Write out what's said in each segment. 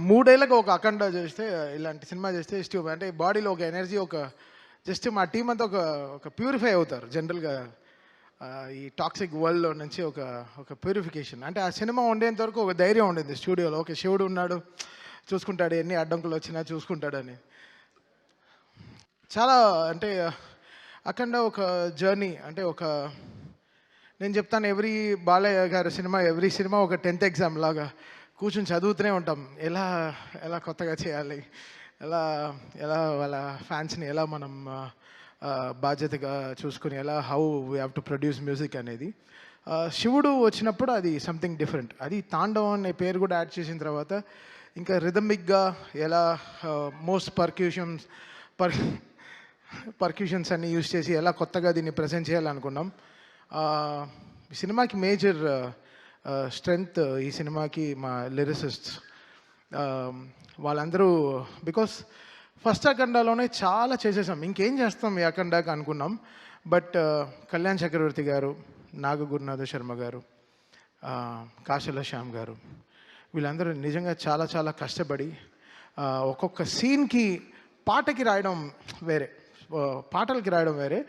మూడేళ్ళకి ఒక అఖండ చేస్తే, ఇలాంటి సినిమా చేస్తే అంటే బాడీలో ఒక ఎనర్జీ, ఒక జస్ట్ మా టీం అంతా ఒక ఒక ప్యూరిఫై అవుతారు జనరల్గా. ఈ టాక్సిక్ వరల్డ్లో నుంచి ఒక ఒక ప్యూరిఫికేషన్. అంటే ఆ సినిమా ఉండేంత వరకు ఒక ధైర్యం ఉండేది స్టూడియోలో. ఓకే, శివుడు ఉన్నాడు, చూసుకుంటాడు, ఎన్ని అడ్డంకులు వచ్చినా చూసుకుంటాడని. చాలా అంటే అఖండ ఒక జర్నీ. అంటే ఒక నేను చెప్తాను, బాలయ్య గారి సినిమా, ఎవ్రీ సినిమా ఒక 10th ఎగ్జామ్ లాగా కూర్చొని చదువుతూనే ఉంటాం. ఎలా ఎలా కొత్తగా చేయాలి, ఎలా ఎలా వాళ్ళ ఫ్యాన్స్ని ఎలా మనం బాధ్యతగా చూసుకుని, ఎలా how we have to produce music అనేది. శివుడు వచ్చినప్పుడు అది సంథింగ్ డిఫరెంట్. అది తాండవం అనే పేరు కూడా యాడ్ చేసిన తర్వాత ఇంకా రిథమిక్గా ఎలా మోస్ట్ పర్క్యూషన్స్ అన్ని యూజ్ చేసి ఎలా కొత్తగా దీన్ని ప్రజెంట్ చేయాలనుకున్నాం. ఈ సినిమాకి మేజర్ స్ట్రెంగ్త్, ఈ సినిమాకి మా లిరిసిస్ట్స్ వాళ్ళందరూ. బికాస్ ఫస్ట్ అఖండాలోనే చాలా చేసేసాం, ఇంకేం చేస్తాం ఈ అఖండాకి అనుకున్నాం. బట్ కళ్యాణ్ చక్రవర్తి గారు, నాగగురునాథ శర్మ గారు, కాశల శ్యామ్ గారు, వీళ్ళందరూ నిజంగా చాలా చాలా కష్టపడి ఒక్కొక్క సీన్కి పాటకి రాయడం వేరే, పాటలకి రాయడం వేరే,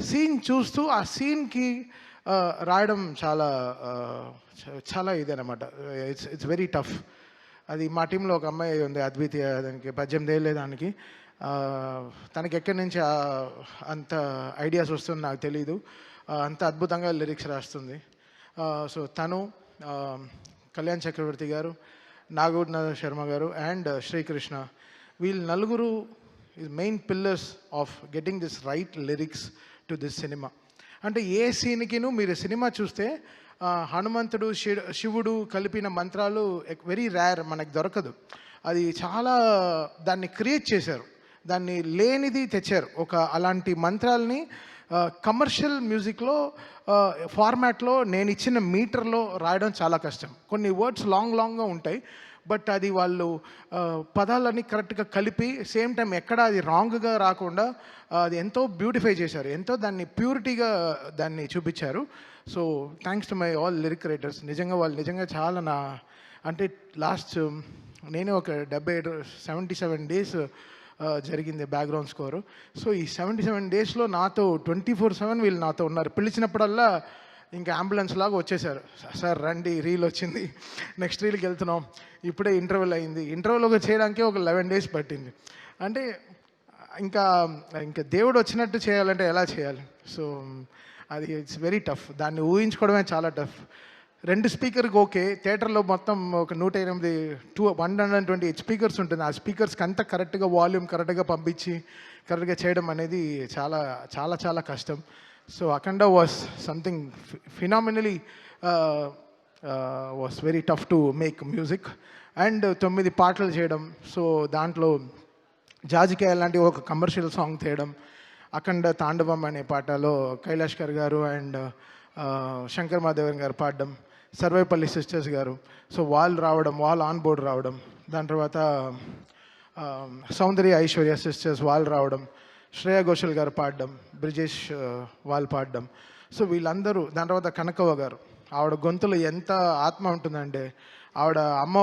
సీన్ చూస్తూ ఆ సీన్కి రాయడం చాలా చాలా ఇదనమాట. It's very tough. అది మా టీంలో ఒక అమ్మాయి ఉంది, అద్వితీయ. దానికి 18 ఏళ్ళే దానికి. తనకి ఎక్కడి నుంచి అంత ఐడియాస్ వస్తుంది నాకు తెలీదు. అంత అద్భుతంగా లిరిక్స్ రాస్తుంది. సో తను, కళ్యాణ్ చక్రవర్తి గారు, నాగూర్నాథ శర్మ గారు అండ్ శ్రీకృష్ణ, వీళ్ళు నలుగురు is main pillars of getting this right lyrics to this cinema. అంటే ఏ సీన్కిను మీరు సినిమా చూస్తే హనుమంతుడు, శివుడు కలిపిన మంత్రాలు వెరీ రేర్, మనకు దొరకదు. అది చాలా దాన్ని క్రియేట్ చేశారు, దాన్ని లేనిది తెచ్చారు. ఒక అలాంటి మంత్రాలని కమర్షియల్ మ్యూజిక్లో ఫార్మాట్లో నేను ఇచ్చిన మీటర్లో రాయడం చాలా కష్టం. కొన్ని వర్డ్స్ లాంగ్గా ఉంటాయి, బట్ అది వాళ్ళు పదాలన్నీ కరెక్ట్గా కలిపి సేమ్ టైం ఎక్కడ అది రాంగ్గా రాకుండా అది ఎంతో బ్యూటిఫై చేశారు, ఎంతో దాన్ని ప్యూరిటీగా దాన్ని చూపించారు. So thanks to my all lyric writers. నిజంగా వాళ్ళు నిజంగా చాలా అంటే లాస్ట్ నేనే ఒక 77 డేస్ జరిగింది బ్యాక్గ్రౌండ్ స్కోరు. సో ఈ 77 డేస్లో నాతో 24/7 వీళ్ళు నాతో ఉన్నారు. పిలిచినప్పుడల్లా ఇంకా అంబులెన్స్ లాగా వచ్చేసారు. సార్ రండి, రీల్ వచ్చింది, నెక్స్ట్ రీల్కి వెళ్తున్నాం, ఇప్పుడే ఇంటర్వ్యూల్ అయింది. ఇంటర్వ్యూలో చేయడానికి ఒక 11 డేస్ పట్టింది. అంటే ఇంకా ఇంకా దేవుడు వచ్చినట్టు చేయాలంటే ఎలా చేయాలి? సో అది ఇట్స్ వెరీ టఫ్. దాన్ని ఊహించుకోవడమే చాలా టఫ్. 2 స్పీకర్కి ఓకే, థియేటర్లో మొత్తం ఒక 128 స్పీకర్స్ ఉంటుంది. ఆ స్పీకర్స్కి అంతా కరెక్ట్గా వాల్యూమ్ కరెక్ట్గా పంపించి కరెక్ట్గా చేయడం అనేది చాలా చాలా చాలా కష్టం. So Akhanda was something phenomenally was very tough to make music. And 9 పాటలు చేయడం, సో దాంట్లో జాజికాయ లాంటి ఒక కమర్షియల్ సాంగ్ చేయడం, అఖండ తాండవం అనే పాటలో కైలాష్కర్ గారు అండ్ శంకర్ మాధవన్ గారు పాడడం, సర్వేపల్లి సిస్టర్స్ గారు, సో వాళ్ళు రావడం, వాళ్ళు ఆన్ బోర్డ్ రావడం, దాని తర్వాత సౌందర్య ఐశ్వర్య సిస్టర్స్ వాళ్ళు రావడం, శ్రేయా ఘోషల్ గారు పాడడం, బ్రిజేష్ వాళ్ళు పాడడం. సో వీళ్ళందరూ, దాని తర్వాత కనకవ్వ గారు, ఆవిడ గొంతులో ఎంత ఆత్మ ఉంటుందంటే, ఆవిడ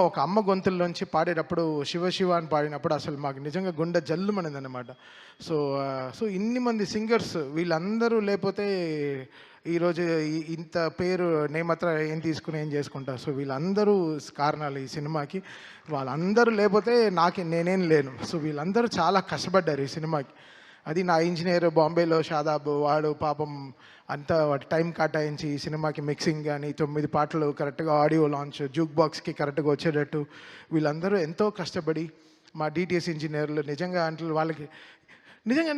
ఒక అమ్మ గొంతుల్లోంచి పాడేటప్పుడు శివ శివ అని పాడినప్పుడు అసలు మాకు నిజంగా గుండె జల్లుమనింది అనమాట. సో ఇన్ని మంది సింగర్స్, వీళ్ళందరూ లేకపోతే ఈరోజు ఇంత పేరు నేమత్ర ఏం తీసుకుని ఏం చేసుకుంటా. సో వీళ్ళందరూ కారణాలు ఈ సినిమాకి. వాళ్ళందరూ లేకపోతే నేనేం లేను. సో వీళ్ళందరూ చాలా కష్టపడ్డారు ఈ సినిమాకి. అది నా ఇంజనీర్ బాంబేలో షాదాబ్, వాడు పాపం అంతా వాటి టైం కేటాయించి ఈ సినిమాకి మిక్సింగ్ కానీ 9 పాటలు కరెక్ట్గా ఆడియో లాంచ్, జూక్ బాక్స్కి కరెక్ట్గా వచ్చేటట్టు వీళ్ళందరూ ఎంతో కష్టపడి, మా డిటిఎస్ ఇంజనీర్లు నిజంగా అంటే వాళ్ళకి నిజంగా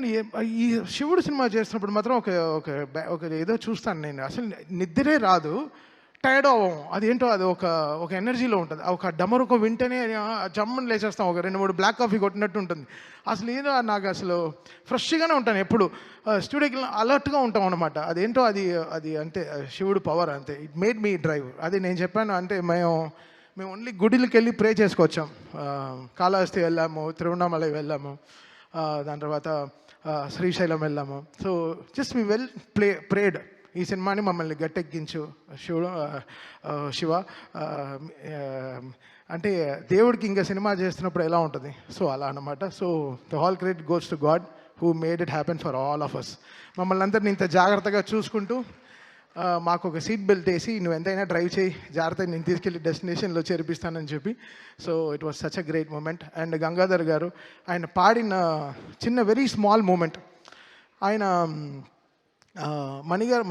ఈ శివుడు సినిమా చేస్తున్నప్పుడు మాత్రం ఒక ఏదో చూస్తాను నేను, అసలు నిద్రే రాదు, టైర్డ్ అవ్వం. అదేంటో అది ఒక ఎనర్జీలో ఉంటుంది. ఒక డమరుకో వింటేనే జమ్మని లేచేస్తాం, ఒక 2-3 బ్లాక్ కాఫీ కొట్టినట్టు ఉంటుంది. అసలు ఏదో నాకు అసలు ఫ్రెష్గానే ఉంటాను, ఎప్పుడు స్టూడియోకి అలర్ట్గా ఉంటాం అనమాట. అదేంటో అది అంతే, శివుడు పవర్ అంతే. It made me drive. అది నేను చెప్పాను. అంటే మేము ఓన్లీ గుడికి వెళ్ళి ప్రే చేసుకొచ్చాం. కాళహస్తి వెళ్ళాము, తిరువణామలై వెళ్ళాము, దాని తర్వాత శ్రీశైలం వెళ్ళాము. So just we prayed. ఈ సినిమాని మమ్మల్ని గట్టెక్కించు శివ శివ ఆ, ఆ, అంటే దేవుడికి ఇంకా సినిమా చేస్తున్నప్పుడు ఎలా ఉంటుంది, సో అలా అనమాట. So the all credit goes to God who made it happen for all of us. మమ్మల్ని అందరినీ ఇంత జాగ్రత్తగా చూసుకుంటూ మాకు ఒక సీట్ బెల్ట్ వేసి నువ్వు ఎంతైనా డ్రైవ్ చేయి, జాగ్రత్తగా నేను తీసుకెళ్ళి డెస్టినేషన్లో చేర్పిస్తానని చెప్పి. So it was such a great moment. And Gangadhar garu ఆయన పాడిన చిన్న వెరీ స్మాల్ మూమెంట్, ఆయన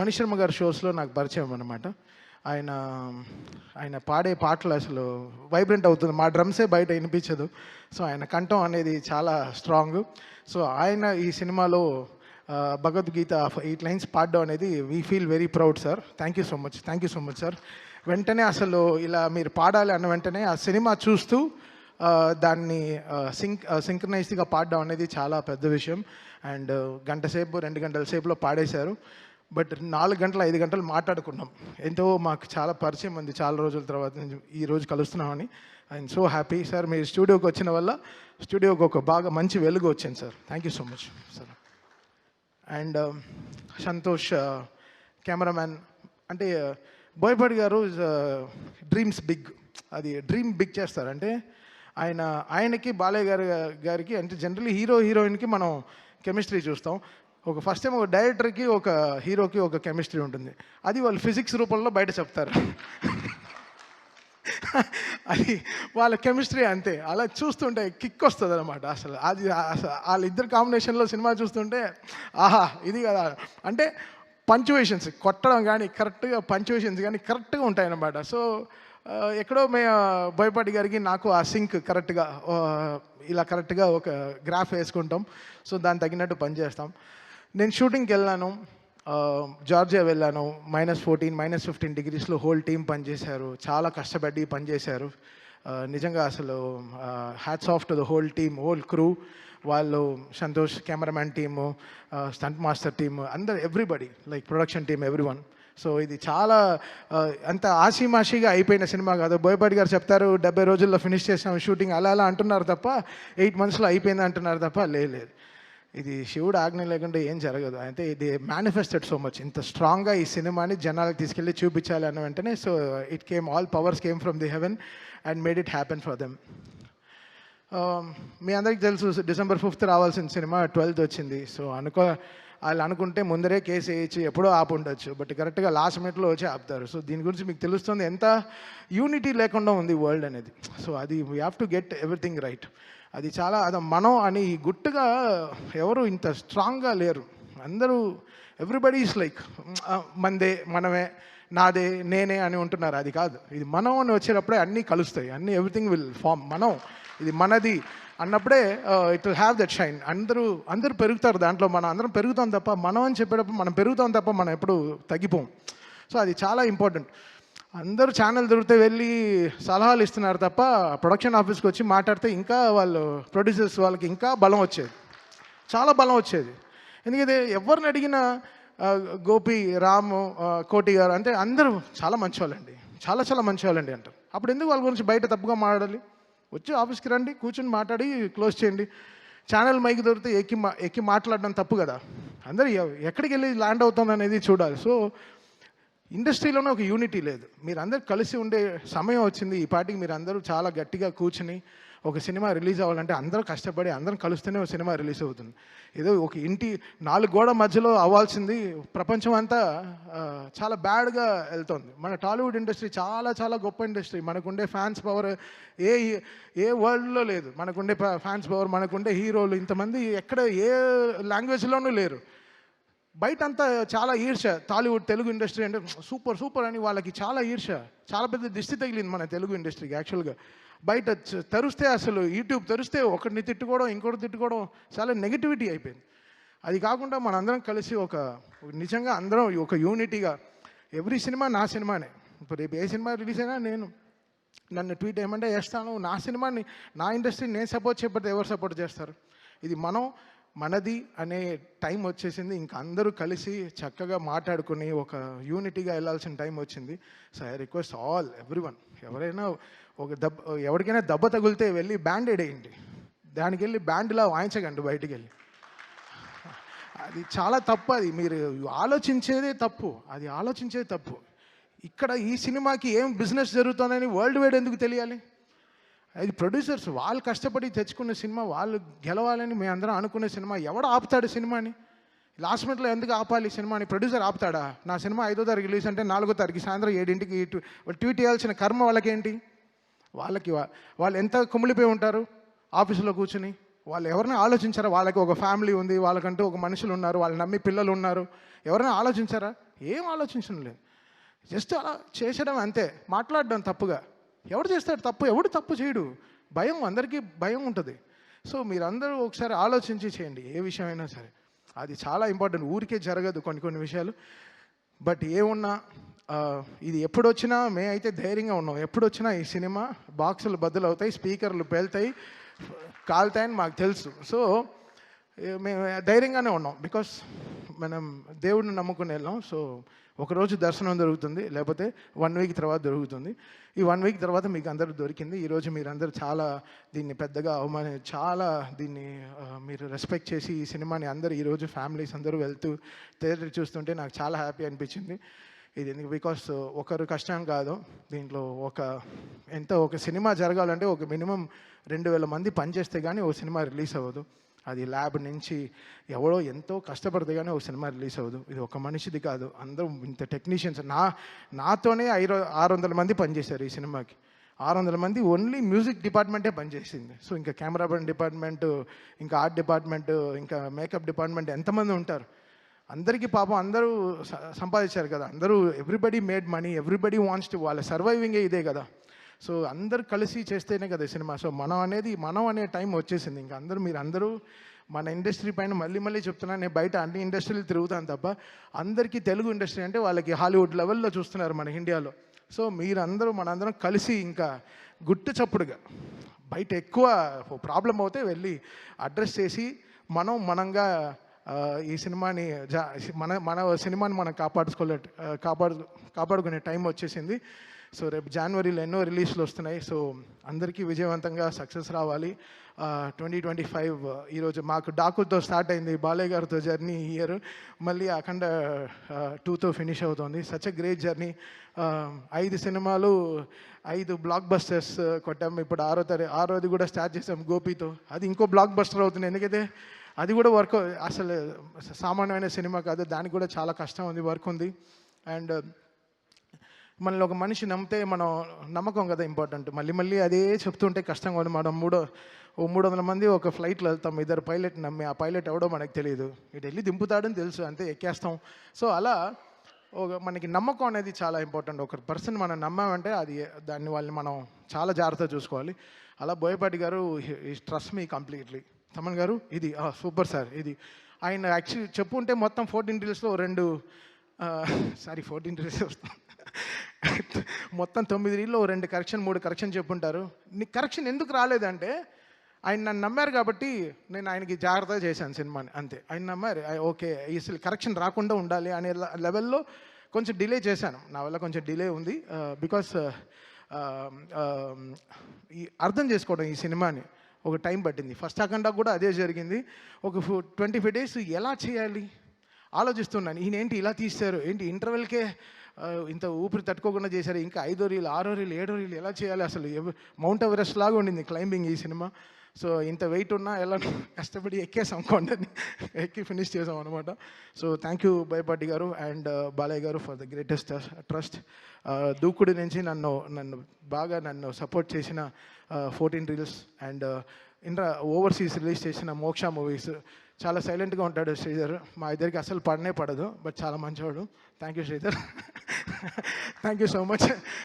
మణిశర్మ గారి షోస్లో నాకు పరిచయం అనమాట. ఆయన ఆయన పాడే పాటలు అసలు వైబ్రెంట్ అవుతుంది, మా డ్రమ్సే బయట వినిపించదు. సో ఆయన కంఠం అనేది చాలా స్ట్రాంగ్. సో ఆయన ఈ సినిమాలో భగవద్గీత 8 లైన్స్ పాడడం అనేది we feel very proud sir. Thank you so much sir. వెంటనే అసలు ఇలా మీరు పాడాలి అన్న వెంటనే ఆ సినిమా చూస్తూ దాన్ని సింక్రనైజ్డ్గా పాడడం అనేది చాలా పెద్ద విషయం. అండ్ గంట సేపు 2 గంటల సేపులో పాడేశారు. బట్ 4 గంటలు 5 గంటలు మాట్లాడుకున్నాం. ఎంతో మాకు చాలా పరిచయం ఉంది చాలా రోజుల తర్వాత ఈ రోజు కలుస్తున్నామని. I'm so happy sir. మీరు స్టూడియోకి వచ్చిన వల్ల స్టూడియోకి ఒక బాగా మంచి వెలుగు వచ్చింది sir. Thank you so much sir. And Santosh cameraman, అంటే బోయపాటి గారు డ్రీమ్స్ బిగ్, అది డ్రీమ్ బిగ్ చేస్తారు. అంటే ఆయనకి బాలయ్య గారికి అంటే జనరల్లీ హీరోయిన్కి మనం కెమిస్ట్రీ చూస్తాం. ఒక ఫస్ట్ టైం ఒక డైరెక్టర్కి ఒక హీరోకి ఒక కెమిస్ట్రీ ఉంటుంది, అది వాళ్ళు ఫిజిక్స్ రూపంలో బయట చెప్తారు. అది వాళ్ళ కెమిస్ట్రీ అంతే. అలా చూస్తుంటే కిక్ వస్తుంది అనమాట. అసలు అది వాళ్ళిద్దరు కాంబినేషన్లో సినిమా చూస్తుంటే ఆహా ఇది కదా. అంటే పంచువేషన్స్ కొట్టడం కానీ కరెక్ట్గా, పంచువేషన్స్ కానీ కరెక్ట్గా ఉంటాయన్నమాట. సో ఎక్కడో బోయపాటి గారికి నాకు ఆ సింక్ కరెక్ట్గా ఇలా కరెక్ట్గా ఒక గ్రాఫ్ వేసుకుంటాం. సో దానికి తగినట్టు పనిచేస్తాం. నేను షూటింగ్కి వెళ్ళాను, జార్జియా వెళ్ళాను. -14, -15 డిగ్రీస్లో హోల్ టీం పనిచేశారు, చాలా కష్టపడి పనిచేశారు. నిజంగా అసలు hats off to the whole team, whole crew. వాళ్ళు Santosh cameraman team, stunt master team, అందరు everybody, like production team, everyone. So ఇది చాలా అంత ఆషిమాషిగా అయిపోయిన సినిమా కాదు. బోయపాటి గారు చెప్తారు 70 రోజుల్లో ఫినిష్ చేసాం షూటింగ్, అలా అంటున్నారు తప్ప 8 monthsలో అయిపోయింది అంటున్నారు తప్ప లేదు. ఇది శివుడు ఆజ్ఞ లేకుండా ఏం జరగదు. అయితే ఇది మేనిఫెస్టెడ్ సో మచ్, ఇంత స్ట్రాంగ్గా ఈ సినిమాని జనాలకు తీసుకెళ్ళి చూపించాలి అన్న వెంటనే so it came, all powers came from the heaven and made it happen for them. మీ అందరికీ తెలుసు December 5th రావాల్సిన సినిమా 12th వచ్చింది. సో వాళ్ళు అనుకుంటే ముందరే కేసు వేయించి ఎప్పుడో ఆపు ఉండొచ్చు, బట్ కరెక్ట్గా లాస్ట్ మినిట్లో వచ్చి ఆపుతారు. సో దీని గురించి మీకు తెలుస్తుంది ఎంత యూనిటీ లేకుండా ఉంది వరల్డ్ అనేది. సో అది we have to get everything right. అది చాలా మనం అని గుట్టుగా ఎవరు ఇంత స్ట్రాంగ్గా లేరు. అందరూ ఎవ్రీబడి ఈస్ లైక్ మనదే, మనమే, నాదే, నేనే అని ఉంటున్నారు. అది కాదు, ఇది మనం అని వచ్చేటప్పుడే అన్నీ కలుస్తాయి, అన్నీ ఎవ్రీథింగ్ విల్ ఫామ్. మనం ఇది మనది అన్నప్పుడే it will have that shine. అందరూ పెరుగుతారు దాంట్లో, మనం అందరం పెరుగుతాం తప్ప, మనం అని చెప్పేటప్పుడు మనం పెరుగుతాం తప్ప మనం ఎప్పుడు తగ్గిపోం. సో అది చాలా ఇంపార్టెంట్. అందరూ ఛానల్ దొరికితే వెళ్ళి సలహాలు ఇస్తున్నారు తప్ప ప్రొడక్షన్ ఆఫీస్కి వచ్చి మాట్లాడితే ఇంకా వాళ్ళు ప్రొడ్యూసర్స్ వాళ్ళకి ఇంకా బలం వచ్చేది, చాలా బలం వచ్చేది. ఎందుకంటే ఎవరిని అడిగినా గోపి, రాము, కోటి గారు అంటే అందరూ చాలా మంచివాళ్ళండి, చాలా మంచివాళ్ళండి అంటారు. అప్పుడు ఎందుకు వాళ్ళ గురించి బయట తప్పుగా మాట్లాడాలి? వచ్చి ఆఫీస్కి రండి, కూర్చొని మాట్లాడి క్లోజ్ చేయండి. ఛానల్ మైక్ దొరికితే ఎక్కి మాట్లాడడం తప్పు కదా. అందరూ ఎక్కడికి వెళ్ళి ల్యాండ్ అవుతుంది అనేది చూడాలి. సో ఇండస్ట్రీలోనే ఒక యూనిటీ లేదు. మీరు అందరు కలిసి ఉండే సమయం వచ్చింది. ఈ పాటికి మీరు అందరూ చాలా గట్టిగా కూర్చుని ఒక సినిమా రిలీజ్ అవ్వాలంటే అందరూ కష్టపడి అందరం కలిస్తేనే ఒక సినిమా రిలీజ్ అవుతుంది. ఏదో ఒక ఇంటి 4 గోడ మధ్యలో అవ్వాల్సింది ప్రపంచం అంతా చాలా బ్యాడ్గా వెళ్తుంది. మన టాలీవుడ్ ఇండస్ట్రీ చాలా గొప్ప ఇండస్ట్రీ. మనకుండే ఫ్యాన్స్ పవర్ ఏ వరల్డ్లో లేదు. మనకుండే ఫ్యాన్స్ పవర్, మనకుండే హీరోలు ఇంతమంది ఎక్కడ ఏ లాంగ్వేజ్లోనూ లేరు. బయట అంతా చాలా ఈర్ష. టాలీవుడ్ తెలుగు ఇండస్ట్రీ అంటే సూపర్ అని వాళ్ళకి చాలా ఈర్ష, చాలా పెద్ద దిష్టి తగిలింది మన తెలుగు ఇండస్ట్రీకి. యాక్చువల్గా బయట తెరిస్తే అసలు యూట్యూబ్ తెరిస్తే ఒకరిని తిట్టుకోవడం, ఇంకోటి తిట్టుకోవడం, చాలా నెగిటివిటీ అయిపోయింది. అది కాకుండా మనందరం కలిసి నిజంగా అందరం ఒక యూనిటీగా, ఎవ్రీ సినిమా నా సినిమానే. ఇప్పుడు రేపు ఏ సినిమా రిలీజ్ అయినా నన్ను ట్వీట్ ఏమంటే చేస్తాను. నా సినిమాని, నా ఇండస్ట్రీని నేను సపోర్ట్ చేయకపోతే ఎవరు సపోర్ట్ చేస్తారు? ఇది మనది అనే టైం వచ్చేసింది. ఇంకా అందరూ కలిసి చక్కగా మాట్లాడుకుని ఒక యూనిటీగా వెళ్ళాల్సిన టైం వచ్చింది. సో ఐ రిక్వెస్ట్ ఎవ్రీవన్, ఎవరైనా ఎవరికైనా దెబ్బ తగిలితే వెళ్ళి బ్యాండేడ్ వేయండి. దానికి వెళ్ళి బ్యాండ్లా వాయించకండి బయటికి వెళ్ళి. అది చాలా తప్పు. అది మీరు ఆలోచించేదే తప్పు. అది ఆలోచించేది తప్పు. ఇక్కడ ఈ సినిమాకి ఏం బిజినెస్ జరుగుతుందని వరల్డ్ వైడ్ ఎందుకు తెలియాలి? అది ప్రొడ్యూసర్స్ వాళ్ళు కష్టపడి తెచ్చుకున్న సినిమా, వాళ్ళు గెలవాలని మేము అందరం అనుకునే సినిమా. ఎవడు ఆపుతాడు సినిమాని? లాస్ట్ మినిట్లో ఎందుకు ఆపాలి సినిమాని? ప్రొడ్యూసర్ ఆపుతాడా? నా సినిమా 5వ తారీఖు రిలీజ్ అంటే 4వ తారీఖు సాయంత్రం 7ంటికి ట్వీట్ చేయాల్సిన కర్మ వాళ్ళకేంటి? వాళ్ళు ఎంత కుమిలిపోయి ఉంటారు ఆఫీసులో కూర్చుని. వాళ్ళు ఎవరైనా ఆలోచించారా? వాళ్ళకి ఒక ఫ్యామిలీ ఉంది, వాళ్ళకంటూ ఒక మనుషులు ఉన్నారు, వాళ్ళు నమ్మి పిల్లలు ఉన్నారు. ఎవరైనా ఆలోచించారా? ఏం ఆలోచించడం లేదు. జస్ట్ అలా చేసడం అంతే. మాట్లాడడం తప్పుగా. ఎవడు చేస్తాడు తప్పు? ఎవడు తప్పు చేయడు. భయం, అందరికీ భయం ఉంటుంది. సో మీరందరూ ఒకసారి ఆలోచించి చేయండి ఏ విషయమైనా సరే. అది చాలా ఇంపార్టెంట్. ఊరికే జరగదు కొన్ని విషయాలు. బట్ ఏమున్నా ఇది ఎప్పుడొచ్చినా అయితే ధైర్యంగా ఉన్నాం. ఎప్పుడొచ్చినా ఈ సినిమా బాక్సులు బద్దలవుతాయి, స్పీకర్లు పేలుతాయి, కాలుతాయని మాకు తెలుసు. సో మేము ధైర్యంగానే ఉన్నాం. బికాస్ మనం దేవుడిని నమ్ముకుని వెళ్ళాం. సో ఒకరోజు దర్శనం దొరుకుతుంది, లేకపోతే 1 వీక్ తర్వాత దొరుకుతుంది. ఈ 1 వీక్ తర్వాత మీకు అందరూ దొరికింది. ఈరోజు మీరందరూ చాలా దీన్ని పెద్దగా చాలా దీన్ని మీరు రెస్పెక్ట్ చేసి ఈ సినిమాని అందరూ ఈరోజు ఫ్యామిలీస్ అందరూ వెళ్తూ థియేటర్ చూస్తుంటే నాకు చాలా హ్యాపీ అనిపించింది. ఇది ఎందుకు? బికాస్ ఒకరు కష్టం కాదు దీంట్లో. ఒక సినిమా జరగాలంటే ఒక మినిమం 2000 మంది పనిచేస్తే కానీ ఒక సినిమా రిలీజ్ అవ్వదు. అది ల్యాబ్ నుంచి ఎవడో ఎంతో కష్టపడితే కానీ ఒక సినిమా రిలీజ్ అవ్వదు. ఇది ఒక మనిషిది కాదు, అందరూ ఇంత టెక్నీషియన్స్. నాతోనే 600 మంది పనిచేశారు ఈ సినిమాకి. 600 మంది ఓన్లీ మ్యూజిక్ డిపార్ట్మెంటే పనిచేసింది. సో ఇంకా కెమెరామెన్ డిపార్ట్మెంట్, ఇంకా ఆర్ట్ డిపార్ట్మెంట్, ఇంకా మేకప్ డిపార్ట్మెంట్ ఎంతమంది ఉంటారు? అందరికీ పాపం అందరూ సంపాదించారు కదా. అందరూ everybody made money, everybody wants to, వాళ్ళ సర్వైవింగే ఇదే కదా. సో అందరు కలిసి చేస్తేనే కదా సినిమా. సో మనం అనే టైం వచ్చేసింది. ఇంకా మీరందరూ మన ఇండస్ట్రీ పైన మళ్ళీ చెప్తున్నాను. నేను బయట అన్ని ఇండస్ట్రీలు తిరుగుతాను తప్ప అందరికీ తెలుగు ఇండస్ట్రీ అంటే వాళ్ళకి హాలీవుడ్ లెవెల్లో చూస్తున్నారు మన ఇండియాలో. సో మనందరం కలిసి ఇంకా గుట్టు చప్పుడుగా బయట ఎక్కువ ప్రాబ్లం అవుతే వెళ్ళి అడ్రస్ చేసి మనంగా ఈ సినిమాని మన సినిమాని మనం కాపాడుకునే టైం వచ్చేసింది. సో రేపు జనవరిలో ఎన్నో రిలీజ్లు వస్తున్నాయి. సో అందరికీ విజయవంతంగా సక్సెస్ రావాలి. 2025 ఈరోజు మాకు డాకులతో స్టార్ట్ అయింది, బాలయ్య గారితో జర్నీ ఈ ఇయర్. మళ్ళీ అఖండ 2తో ఫినిష్ అవుతుంది. Such a great journey. 5 సినిమాలు, 5 బ్లాక్ బస్టర్స్ కొట్టాము. ఇప్పుడు 6వది కూడా స్టార్ట్ చేసాం గోపితో. అది ఇంకో బ్లాక్ బస్టర్ అవుతుంది. ఎందుకంటే అది కూడా వర్క్, అసలు సామాన్యమైన సినిమా కాదు. దానికి కూడా చాలా కష్టం ఉంది, వర్క్ ఉంది. అండ్ మనల్ని ఒక మనిషి నమ్మితే నమ్మకం కదా ఇంపార్టెంట్. మళ్ళీ అదే చెప్తుంటే కష్టంగా ఉంది. మనం 300 మంది ఒక ఫ్లైట్లో వెళ్తాం, 2 పైలట్ నమ్మి. ఆ పైలట్ ఎవడో మనకు తెలియదు, ఇటు వెళ్ళి దింపుతాడని తెలుసు, అంతే ఎక్కేస్తాం. సో అలా మనకి నమ్మకం అనేది చాలా ఇంపార్టెంట్. ఒక పర్సన్ మనం నమ్మామంటే వాళ్ళని మనం చాలా జాగ్రత్తగా చూసుకోవాలి. అలా బోయపాటి గారు ట్రస్ట్ మీ కంప్లీట్లీ. తమన్ గారు ఇది సూపర్ సార్. ఇది ఆయన యాక్చువల్లీ చెప్పుంటే మొత్తం 14 రీల్స్లో 14 రీల్స్ వస్తాం. మొత్తం 9 రీల్లో 2 కరెక్షన్, 3 కరెక్షన్ చెప్పుంటారు. నీకు కరెక్షన్ ఎందుకు రాలేదంటే ఆయన నన్ను నమ్మారు కాబట్టి నేను ఆయనకి జాగ్రత్తగా చేశాను సినిమాని, అంతే. ఆయన నమ్మారు, ఓకే అసలు కరెక్షన్ రాకుండా ఉండాలి అనే లెవెల్లో కొంచెం డిలే చేశాను. నా వల్ల కొంచెం డిలే ఉంది. బికాస్ అర్థం చేసుకోవడం ఈ సినిమాని ఒక టైం పట్టింది. ఫస్ట్ అఖండా కూడా అదే జరిగింది. ఒక 25 days ఎలా చేయాలి ఆలోచిస్తున్నాను. ఈయనేంటి ఇలా తీశారు, ఏంటి ఇంటర్వెల్కే ఇంత ఊపిరి తట్టుకోకుండా చేశారు, ఇంకా 5వ రీల్, 6వ రీల్, 7వ రీల్ ఎలా చేయాలి? అసలు మౌంట్ ఎవరెస్ట్ లాగా ఉండింది క్లైంబింగ్ ఈ సినిమా. సో ఇంత వెయిట్ ఉన్నా ఎలా కష్టపడి ఎక్కేసాం, కొండని ఎక్కి ఫినిష్ చేసాం అనమాట. సో థ్యాంక్ యూ బోయపాటి గారు అండ్ బాలయ్య గారు ఫర్ ద గ్రేటెస్ట్ ట్రస్ట్. దూకుడు నుంచి నన్ను సపోర్ట్ చేసిన 14 రీల్స్ అండ్ ఓవర్సీస్ రిలీజ్ చేసిన మోక్ష మూవీస్. చాలా సైలెంట్గా ఉంటాడు శ్రీధర్, మా ఇద్దరికి అసలు పడదు, బట్ చాలా మంచివాడు. Thank you Sridhar. Thank you so much.